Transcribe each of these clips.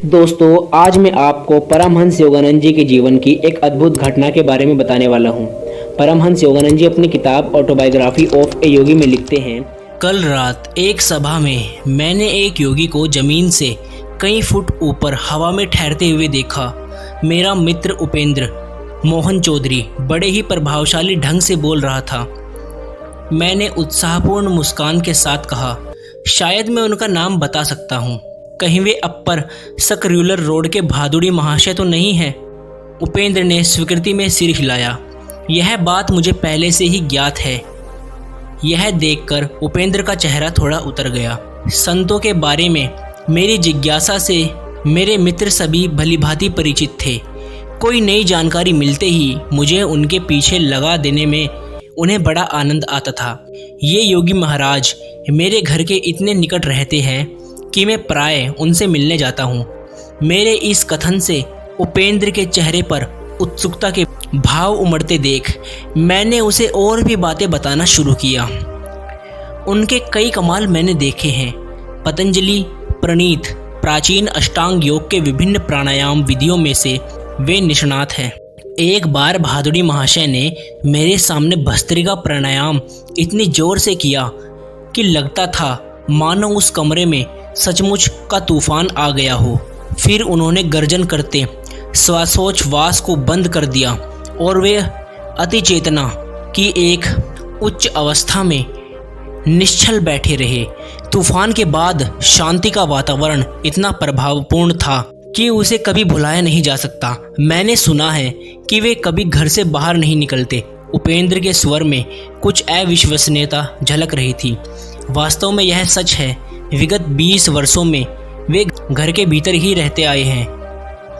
दोस्तों, आज मैं आपको परमहंस योगानंद जी के जीवन की एक अद्भुत घटना के बारे में बताने वाला हूँ। परमहंस योगानंद जी अपनी किताब ऑटोबायोग्राफी ऑफ ए योगी में लिखते हैं, कल रात एक सभा में मैंने एक योगी को जमीन से कई फुट ऊपर हवा में ठहरते हुए देखा। मेरा मित्र उपेंद्र मोहन चौधरी बड़े ही प्रभावशाली ढंग से बोल रहा था। मैंने उत्साहपूर्ण मुस्कान के साथ कहा, शायद मैं उनका नाम बता सकता हूँ। कहीं वे अपर सकर्यूलर रोड के भादुड़ी महाशय तो नहीं है? उपेंद्र ने स्वीकृति में सिर हिलाया। यह बात मुझे पहले से ही ज्ञात है। यह देखकर उपेंद्र का चेहरा थोड़ा उतर गया। संतों के बारे में मेरी जिज्ञासा से मेरे मित्र सभी भलीभांति परिचित थे। कोई नई जानकारी मिलते ही मुझे उनके पीछे लगा देने में उन्हें बड़ा आनंद आता था। ये योगी महाराज मेरे घर के इतने निकट रहते हैं कि मैं प्राय उनसे मिलने जाता हूँ। मेरे इस कथन से उपेंद्र के चेहरे पर उत्सुकता के भाव उमड़ते देख मैंने उसे और भी बातें बताना शुरू किया। उनके कई कमाल मैंने देखे हैं। पतंजलि प्रणीत प्राचीन अष्टांग योग के विभिन्न प्राणायाम विधियों में से वे निष्णात हैं। एक बार भादुड़ी महाशय ने मेरे सामने भस्त्रिका प्राणायाम इतनी जोर से किया कि लगता था मानो उस कमरे में सचमुच का तूफान आ गया हो। फिर उन्होंने गर्जन करते श्वासोच्छ्वास को बंद कर दिया और वे अति चेतना की एक उच्च अवस्था में निश्चल बैठे रहे। तूफान के बाद शांति का वातावरण इतना प्रभावपूर्ण था कि उसे कभी भुलाया नहीं जा सकता। मैंने सुना है कि वे कभी घर से बाहर नहीं निकलते। उपेंद्र के स्वर में कुछ अविश्वसनीयता झलक रही थी। वास्तव में यह सच है। विगत 20 वर्षों में वे घर के भीतर ही रहते आए हैं।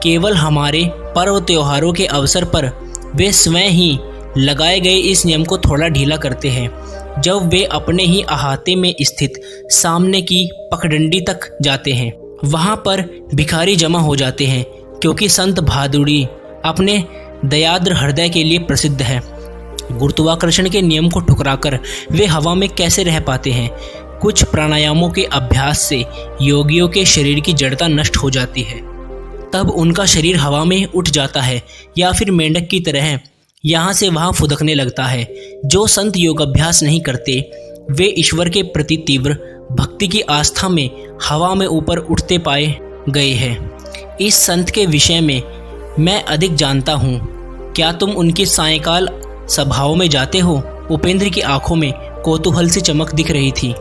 केवल हमारे पर्व त्योहारों के अवसर पर वे स्वयं ही लगाए गए इस नियम को थोड़ा ढीला करते हैं। जब वे अपने ही अहाते में स्थित सामने की पगडंडी तक जाते हैं, वहाँ पर भिखारी जमा हो जाते हैं, क्योंकि संत भादुड़ी अपने दयाद्र हृदय के लिए प्रसिद्ध है। गुरुत्वाकर्षण के नियम को ठुकराकर वे हवा में कैसे रह पाते हैं? कुछ प्राणायामों के अभ्यास से योगियों के शरीर की जड़ता नष्ट हो जाती है। तब उनका शरीर हवा में उठ जाता है या फिर मेंढक की तरह यहाँ से वहाँ फुदकने लगता है। जो संत योग अभ्यास नहीं करते वे ईश्वर के प्रति तीव्र भक्ति की आस्था में हवा में ऊपर उठते पाए गए हैं। इस संत के विषय में मैं अधिक जानता हूँ। क्या तुम उनकी सायंकाल सभाओं में जाते हो? उपेंद्र की आंखों में कौतूहल सी चमक दिख रही थी।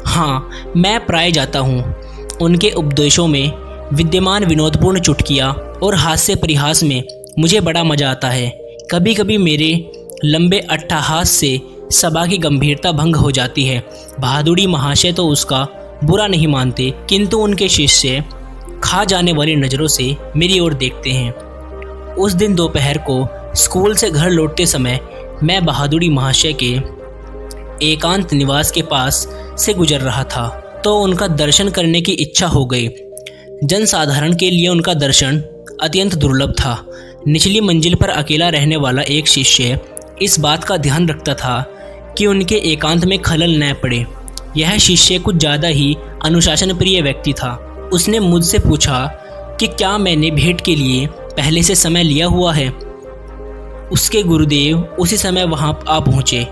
हाँ, मैं प्राय जाता हूँ। उनके उपदेशों में विद्यमान विनोदपूर्ण चुटकियाँ और हास्य परिहास में मुझे बड़ा मजा आता है। कभी कभी मेरे लंबे अट्टहास से सभा की गंभीरता भंग हो जाती है। भादुड़ी महाशय तो उसका बुरा नहीं मानते, किंतु उनके शिष्य खा जाने वाली नज़रों से मेरी ओर देखते हैं। उस दिन दोपहर को स्कूल से घर लौटते समय मैं भादुड़ी महाशय के एकांत निवास के पास से गुजर रहा था तो उनका दर्शन करने की इच्छा हो गई। जनसाधारण के लिए उनका दर्शन अत्यंत दुर्लभ था। निचली मंजिल पर अकेला रहने वाला एक शिष्य इस बात का ध्यान रखता था कि उनके एकांत में खलल न पड़े। यह शिष्य कुछ ज़्यादा ही अनुशासन प्रिय व्यक्ति था। उसने मुझसे पूछा कि क्या मैंने भेंट के लिए पहले से समय लिया हुआ है। उसके गुरुदेव उसी समय वहाँ आ पहुँचे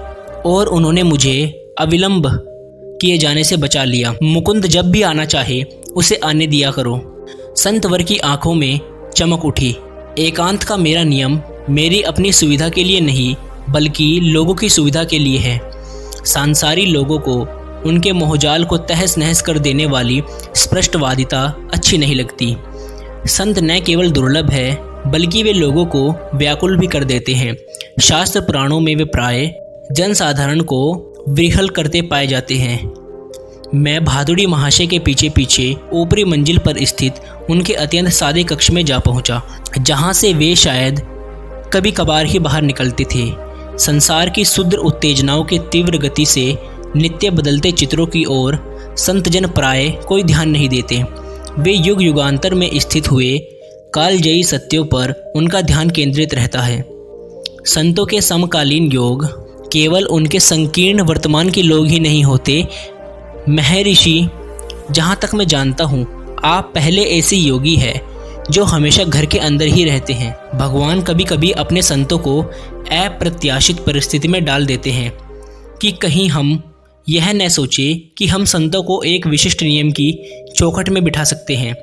और उन्होंने मुझे अविलंब किए जाने से बचा लिया। मुकुंद जब भी आना चाहे उसे आने दिया करो। संतवर की आंखों में चमक उठी। एकांत का मेरा नियम मेरी अपनी सुविधा के लिए नहीं बल्कि लोगों की सुविधा के लिए है। सांसारी लोगों को उनके मोहजाल को तहस नहस कर देने वाली स्पष्टवादिता अच्छी नहीं लगती। संत न केवल दुर्लभ है बल्कि वे लोगों को व्याकुल भी कर देते हैं। शास्त्र पुराणों में वे प्राय जनसाधारण को विह्वल करते पाए जाते हैं। मैं भादुड़ी महाशय के पीछे पीछे ऊपरी मंजिल पर स्थित उनके अत्यंत सादे कक्ष में जा पहुंचा, जहां से वे शायद कभी कभार ही बाहर निकलते थे। संसार की शुद्र उत्तेजनाओं के तीव्र गति से नित्य बदलते चित्रों की ओर संतजन प्राय कोई ध्यान नहीं देते। वे युग युगांतर में स्थित हुए कालजयी सत्यों पर उनका ध्यान केंद्रित रहता है। संतों के समकालीन योग केवल उनके संकीर्ण वर्तमान के लोग ही नहीं होते। महर्षि जहाँ तक मैं जानता हूँ आप पहले ऐसे योगी हैं जो हमेशा घर के अंदर ही रहते हैं। भगवान कभी कभी अपने संतों को अप्रत्याशित परिस्थिति में डाल देते हैं कि कहीं हम यह न सोचे कि हम संतों को एक विशिष्ट नियम की चौखट में बिठा सकते हैं।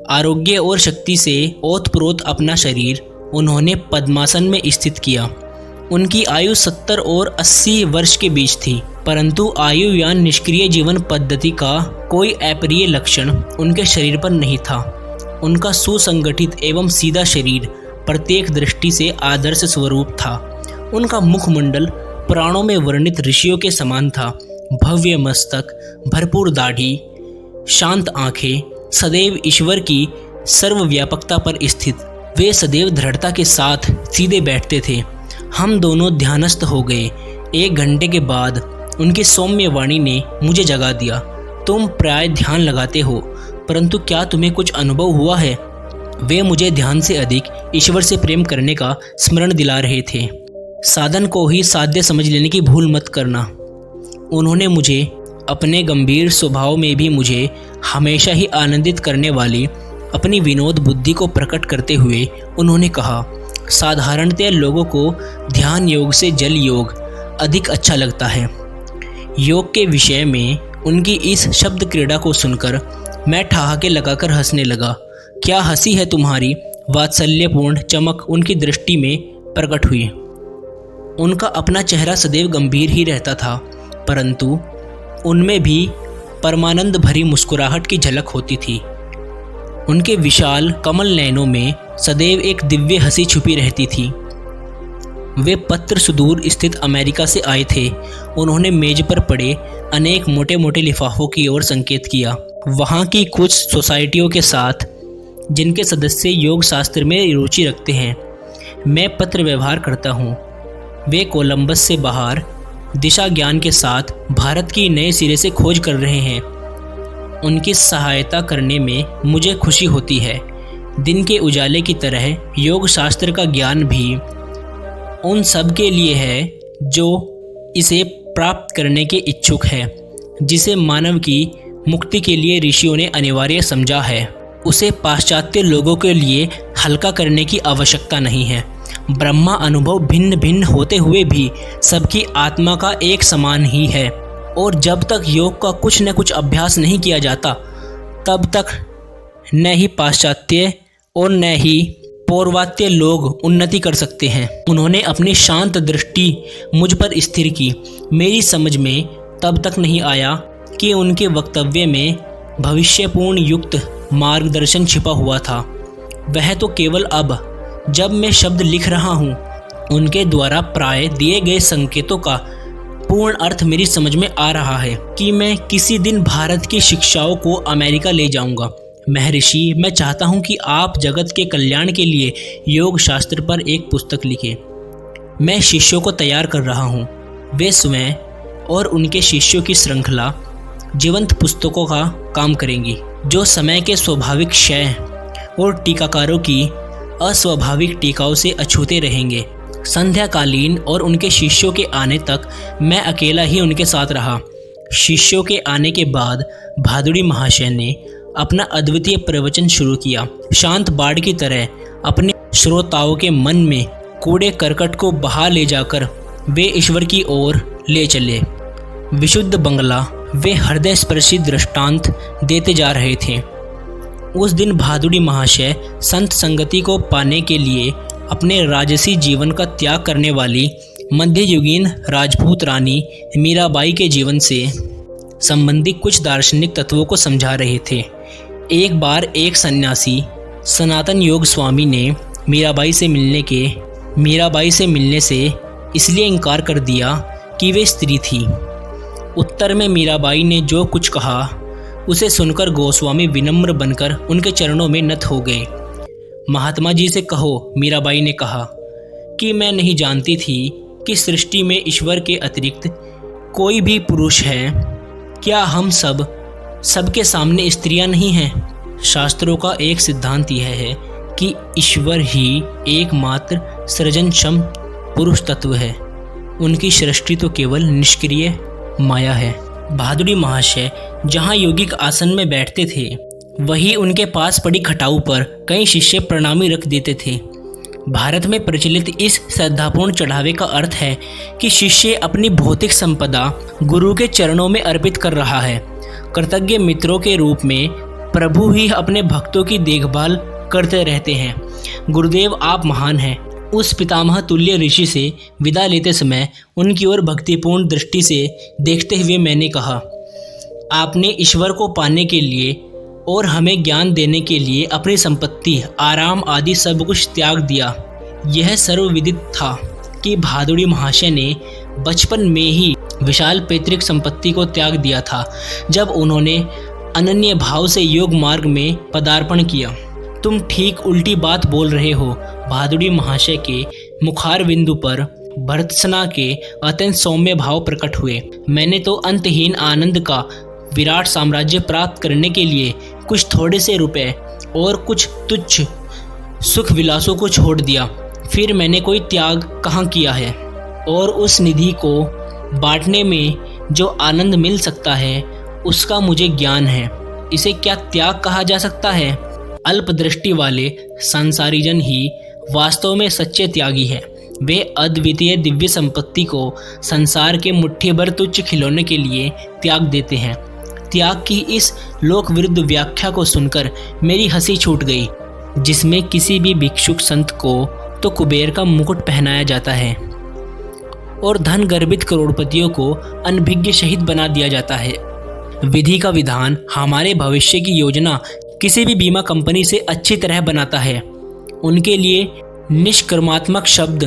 आरोग्य और शक्ति से ओतप्रोत अपना शरीर उन्होंने पद्मासन में स्थित किया। उनकी आयु 70 और 80 वर्ष के बीच थी, परंतु आयु या निष्क्रिय जीवन पद्धति का कोई अप्रिय लक्षण उनके शरीर पर नहीं था। उनका सुसंगठित एवं सीधा शरीर प्रत्येक दृष्टि से आदर्श स्वरूप था। उनका मुखमंडल पुराणों में वर्णित ऋषियों के समान था। भव्य मस्तक, भरपूर दाढ़ी, शांत आंखें, सदैव ईश्वर की सर्वव्यापकता पर स्थित। वे सदैव दृढ़ता के साथ सीधे बैठते थे। हम दोनों ध्यानस्थ हो गए। 1 घंटे के बाद उनकी सौम्य वाणी ने मुझे जगा दिया। तुम प्राय ध्यान लगाते हो, परंतु क्या तुम्हें कुछ अनुभव हुआ है? वे मुझे ध्यान से अधिक ईश्वर से प्रेम करने का स्मरण दिला रहे थे। साधन को ही साध्य समझ लेने की भूल मत करना। उन्होंने मुझे अपने गंभीर स्वभाव में भी मुझे हमेशा ही आनंदित करने वाली अपनी विनोद बुद्धि को प्रकट करते हुए उन्होंने कहा, साधारणतः लोगों को ध्यान योग से जल योग अधिक अच्छा लगता है। योग के विषय में उनकी इस शब्द क्रीड़ा को सुनकर मैं ठहाके लगाकर हंसने लगा। क्या हंसी है तुम्हारी? वात्सल्यपूर्ण चमक उनकी दृष्टि में प्रकट हुई। उनका अपना चेहरा सदैव गंभीर ही रहता था, परंतु उनमें भी परमानंद भरी मुस्कुराहट की झलक होती थी। उनके विशाल कमल नयनों में सदैव एक दिव्य हंसी छुपी रहती थी। वे पत्र सुदूर स्थित अमेरिका से आए थे। उन्होंने मेज पर पड़े अनेक मोटे मोटे लिफाफों की ओर संकेत किया। वहाँ की कुछ सोसाइटियों के साथ जिनके सदस्य योग शास्त्र में रुचि रखते हैं मैं पत्र व्यवहार करता हूँ। वे कोलंबस से बाहर दिशा ज्ञान के साथ भारत की नए सिरे से खोज कर रहे हैं। उनकी सहायता करने में मुझे खुशी होती है। दिन के उजाले की तरह योग शास्त्र का ज्ञान भी उन सब के लिए है जो इसे प्राप्त करने के इच्छुक है, जिसे मानव की मुक्ति के लिए ऋषियों ने अनिवार्य समझा है। उसे पाश्चात्य लोगों के लिए हल्का करने की आवश्यकता नहीं है। ब्रह्मा अनुभव भिन्न भिन्न होते हुए भी सबकी आत्मा का एक समान ही है, और जब तक योग का कुछ न कुछ अभ्यास नहीं किया जाता तब तक न ही पाश्चात्य और न ही पौर्वात्य लोग उन्नति कर सकते हैं। उन्होंने अपनी शांत दृष्टि मुझ पर स्थिर की। मेरी समझ में तब तक नहीं आया कि उनके वक्तव्य में भविष्यपूर्ण युक्त मार्गदर्शन छिपा हुआ था। वह तो केवल अब जब मैं शब्द लिख रहा हूँ उनके द्वारा प्राय दिए गए संकेतों का पूर्ण अर्थ मेरी समझ में आ रहा है कि मैं किसी दिन भारत की शिक्षाओं को अमेरिका ले जाऊंगा। महर्षि, मैं चाहता हूं कि आप जगत के कल्याण के लिए योग शास्त्र पर एक पुस्तक लिखें। मैं शिष्यों को तैयार कर रहा हूं। वे स्वयं और उनके शिष्यों की श्रृंखला जीवंत पुस्तकों का काम करेंगी, जो समय के स्वाभाविक क्षय और टीकाकारों की अस्वाभाविक टीकाओं से अछूते रहेंगे। संध्याकालीन और उनके शिष्यों के आने तक मैं अकेला ही उनके साथ रहा। शिष्यों के आने के बाद भादुड़ी महाशय ने अपना अद्वितीय प्रवचन शुरू किया। शांत बाढ़ की तरह अपने श्रोताओं के मन में कूड़े करकट को बहा ले जाकर वे ईश्वर की ओर ले चले। विशुद्ध बंगला वे हृदय स्पर्शी दृष्टांत देते जा रहे थे। उस दिन भादुड़ी महाशय संत संगति को पाने के लिए अपने राजसी जीवन का त्याग करने वाली मध्ययुगीन राजपूत रानी मीराबाई के जीवन से संबंधित कुछ दार्शनिक तत्वों को समझा रहे थे। एक बार एक सन्यासी सनातन योग स्वामी ने मीराबाई से मिलने से इसलिए इनकार कर दिया कि वे स्त्री थी। उत्तर में मीराबाई ने जो कुछ कहा उसे सुनकर गोस्वामी विनम्र बनकर उनके चरणों में नत हो गए। महात्मा जी से कहो, मीराबाई ने कहा, कि मैं नहीं जानती थी कि सृष्टि में ईश्वर के अतिरिक्त कोई भी पुरुष है। क्या हम सबके सामने स्त्रियां नहीं हैं? शास्त्रों का एक सिद्धांत यह है कि ईश्वर ही एकमात्र सृजनक्षम पुरुष तत्व है। उनकी सृष्टि तो केवल निष्क्रिय माया है। भादुड़ी महाशय जहाँ यौगिक आसन में बैठते थे वही उनके पास पड़ी खटाऊ पर कई शिष्य प्रणामी रख देते थे। भारत में प्रचलित इस श्रद्धापूर्ण चढ़ावे का अर्थ है कि शिष्य अपनी भौतिक संपदा गुरु के चरणों में अर्पित कर रहा है। कृतज्ञ मित्रों के रूप में प्रभु ही अपने भक्तों की देखभाल करते रहते हैं। गुरुदेव आप महान हैं। उस पितामह तुल्य ऋषि से विदा लेते समय उनकी ओर भक्तिपूर्ण दृष्टि से देखते हुए मैंने कहा, आपने ईश्वर को पाने के लिए और हमें ज्ञान देने के लिए अपनी संपत्ति, आराम आदि सब कुछ त्याग दिया। यह सर्वविदित था कि भादुड़ी महाशय ने बचपन में ही विशाल पैतृक संपत्ति को त्याग दिया था जब उन्होंने अनन्य भाव से योग मार्ग में पदार्पण किया। तुम ठीक उल्टी बात बोल रहे हो। भादुड़ी महाशय के मुखार बिंदु पर भर्त्सना के अत्यंत सौम्य भाव प्रकट हुए। मैंने तो अंतहीन आनंद का विराट साम्राज्य प्राप्त करने के लिए कुछ थोड़े से रुपए और कुछ तुच्छ सुख विलासों को छोड़ दिया। फिर मैंने कोई त्याग कहाँ किया है? और उस निधि को बांटने में जो आनंद मिल सकता है उसका मुझे ज्ञान है। इसे क्या त्याग कहा जा सकता है? अल्पदृष्टि वाले संसारीजन ही वास्तव में सच्चे त्यागी हैं। वे अद्वितीय दिव्य संपत्ति को संसार के मुट्ठी भर तुच्छ खिलौने के लिए त्याग देते हैं। त्याग की इस लोक विरुद्ध व्याख्या को सुनकर मेरी हंसी छूट गई, जिसमें किसी भी भिक्षुक संत को तो कुबेर का मुकुट पहनाया जाता है और धन गर्भित करोड़पतियों को अनभिज्ञ शहीद बना दिया जाता है। विधि का विधान हमारे भविष्य की योजना किसी भी बीमा कंपनी से अच्छी तरह बनाता है। उनके लिए निष्कर्मात्मक शब्द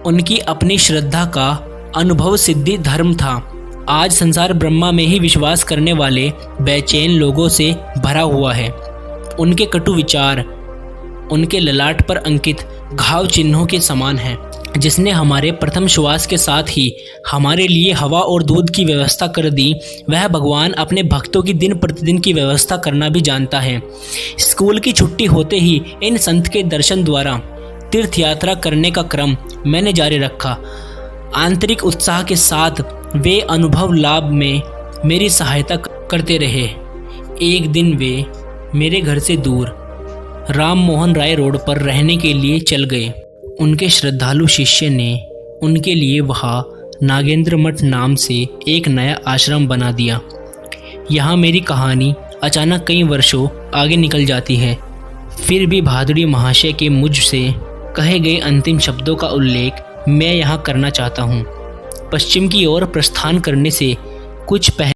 उनकी अपनी श्रद्धा का अनुभव सिद्धि धर्म था। आज संसार ब्रह्मा में ही विश्वास करने वाले बेचैन लोगों से भरा हुआ है। उनके कटु विचार उनके ललाट पर अंकित घाव चिन्हों के समान है। जिसने हमारे प्रथम श्वास के साथ ही हमारे लिए हवा और दूध की व्यवस्था कर दी, वह भगवान अपने भक्तों की दिन प्रतिदिन की व्यवस्था करना भी जानता है। स्कूल की छुट्टी होते ही इन संत के दर्शन द्वारा तीर्थ यात्रा करने का क्रम मैंने जारी रखा। आंतरिक उत्साह के साथ वे अनुभव लाभ में मेरी सहायता करते रहे। एक दिन वे मेरे घर से दूर राम मोहन राय रोड पर रहने के लिए चल गए। उनके श्रद्धालु शिष्य ने उनके लिए वहाँ नागेंद्र मठ नाम से एक नया आश्रम बना दिया। यहाँ मेरी कहानी अचानक कई वर्षों आगे निकल जाती है। फिर भी भादुड़ी महाशय के मुझसे कहे गए अंतिम शब्दों का उल्लेख मैं यहाँ करना चाहता हूँ। पश्चिम की ओर प्रस्थान करने से कुछ पहले